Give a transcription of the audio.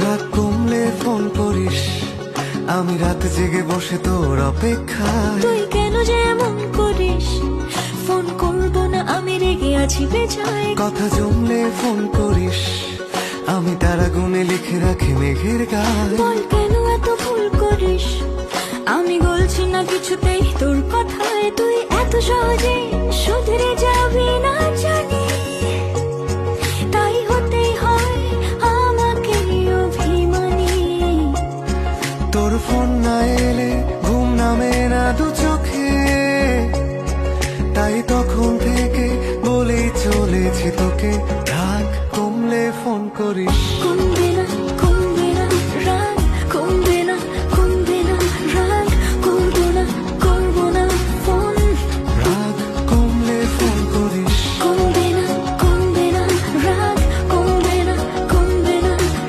রাত কমলে ফোন করিস, আমি রাত জেগে বসে তোর অপেক্ষায়। তুই কেন যে এমন করিস, ফোন করব না আমি রেগে আছি বেজায়। কথা জমলে ফোন করিস, আমি তারা গুনে লিখে রাখি মেঘের গায়ে। বল কেন এত ভুল করিস, আমি বলছি না কিছুতেই তোর কথায়। তুই এত সহজে শুধরে যাবি না জানি, তাই হতেই হয় আমাকে অভিমানী। তোর ফোন না এলে ঘুম নামে না দু চোখে, তাই তখন থেকে বলেই চলেছি তোকে, রাত কমলে ফোন করিস। কোন